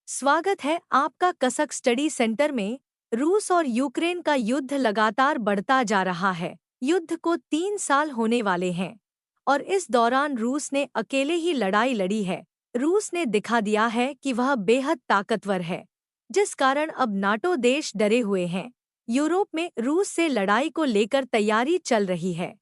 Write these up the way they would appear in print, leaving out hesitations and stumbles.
स्वागत है आपका कसक स्टडी सेंटर में। रूस और यूक्रेन का युद्ध लगातार बढ़ता जा रहा है। युद्ध को 3 साल होने वाले हैं और इस दौरान रूस ने अकेले ही लड़ाई लड़ी है। रूस ने दिखा दिया है कि वह बेहद ताकतवर है, जिस कारण अब नाटो देश डरे हुए हैं। यूरोप में रूस से लड़ाई को लेकर तैयारी चल रही है।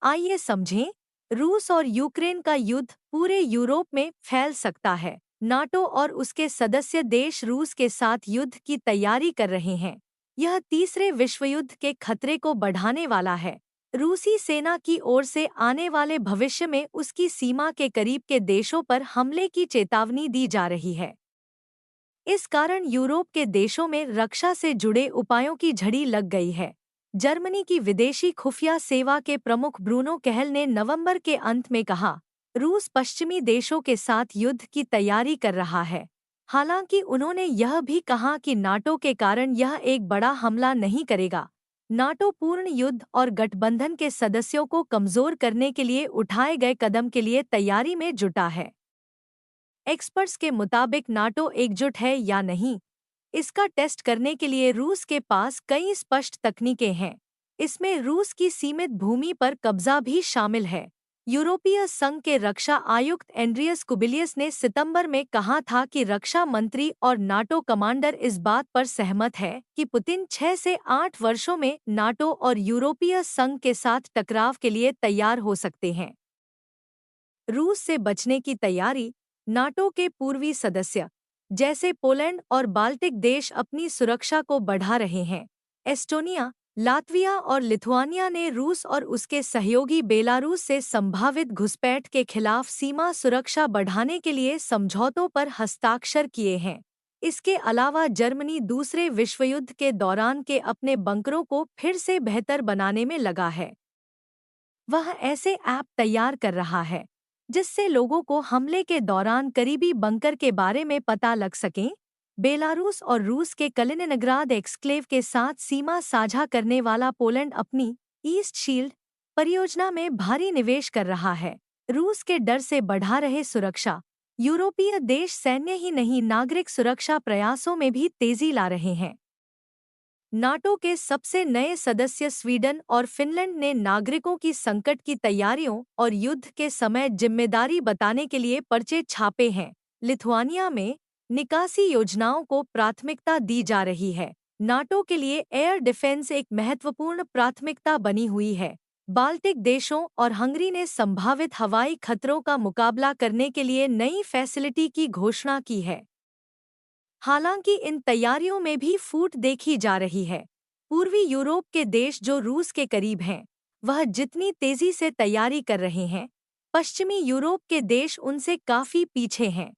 आइए समझें, रूस और यूक्रेन का युद्ध पूरे यूरोप में फैल सकता है। नाटो और उसके सदस्य देश रूस के साथ युद्ध की तैयारी कर रहे हैं। यह तीसरे विश्व युद्ध के खतरे को बढ़ाने वाला है। रूसी सेना की ओर से आने वाले भविष्य में उसकी सीमा के करीब के देशों पर हमले की चेतावनी दी जा रही है। इस कारण यूरोप के देशों में रक्षा से जुड़े उपायों की झड़ी लग गई है। जर्मनी की विदेशी खुफिया सेवा के प्रमुख ब्रूनो केहल ने नवंबर के अंत में कहा, रूस पश्चिमी देशों के साथ युद्ध की तैयारी कर रहा है। हालांकि उन्होंने यह भी कहा कि नाटो के कारण यह एक बड़ा हमला नहीं करेगा। नाटो पूर्ण युद्ध और गठबंधन के सदस्यों को कमजोर करने के लिए उठाए गए कदम के लिए तैयारी में जुटा है। एक्सपर्ट्स के मुताबिक नाटो एकजुट है या नहीं, इसका टेस्ट करने के लिए रूस के पास कई स्पष्ट तकनीकें हैं। इसमें रूस की सीमित भूमि पर कब्जा भी शामिल है। यूरोपीय संघ के रक्षा आयुक्त एंड्रियस कुबिलियस ने सितंबर में कहा था कि रक्षा मंत्री और नाटो कमांडर इस बात पर सहमत है कि पुतिन 6 से 8 वर्षों में नाटो और यूरोपीय संघ के साथ टकराव के लिए तैयार हो सकते हैं। रूस से बचने की तैयारी। नाटो के पूर्वी सदस्य जैसे पोलैंड और बाल्टिक देश अपनी सुरक्षा को बढ़ा रहे हैं। एस्टोनिया, लातविया और लिथुआनिया ने रूस और उसके सहयोगी बेलारूस से संभावित घुसपैठ के खिलाफ सीमा सुरक्षा बढ़ाने के लिए समझौतों पर हस्ताक्षर किए हैं। इसके अलावा जर्मनी दूसरे विश्वयुद्ध के दौरान के अपने बंकरों को फिर से बेहतर बनाने में लगा है। वह ऐसे ऐप तैयार कर रहा है जिससे लोगों को हमले के दौरान करीबी बंकर के बारे में पता लग सके। बेलारूस और रूस के कलिनिनग्राद एक्सक्लेव के साथ सीमा साझा करने वाला पोलैंड अपनी ईस्ट शील्ड परियोजना में भारी निवेश कर रहा है। रूस के डर से बढ़ा रहे सुरक्षा। यूरोपीय देश सैन्य ही नहीं, नागरिक सुरक्षा प्रयासों में भी तेजी ला रहे हैं। नाटो के सबसे नए सदस्य स्वीडन और फिनलैंड ने नागरिकों की संकट की तैयारियों और युद्ध के समय जिम्मेदारी बताने के लिए पर्चे छापे हैं। लिथुआनिया में निकासी योजनाओं को प्राथमिकता दी जा रही है। नाटो के लिए एयर डिफेंस एक महत्वपूर्ण प्राथमिकता बनी हुई है। बाल्टिक देशों और हंगरी ने संभावित हवाई खतरों का मुकाबला करने के लिए नई फैसिलिटी की घोषणा की है। हालांकि इन तैयारियों में भी फूट देखी जा रही है। पूर्वी यूरोप के देश जो रूस के करीब हैं, वह जितनी तेजी से तैयारी कर रहे हैं, पश्चिमी यूरोप के देश उनसे काफी पीछे हैं।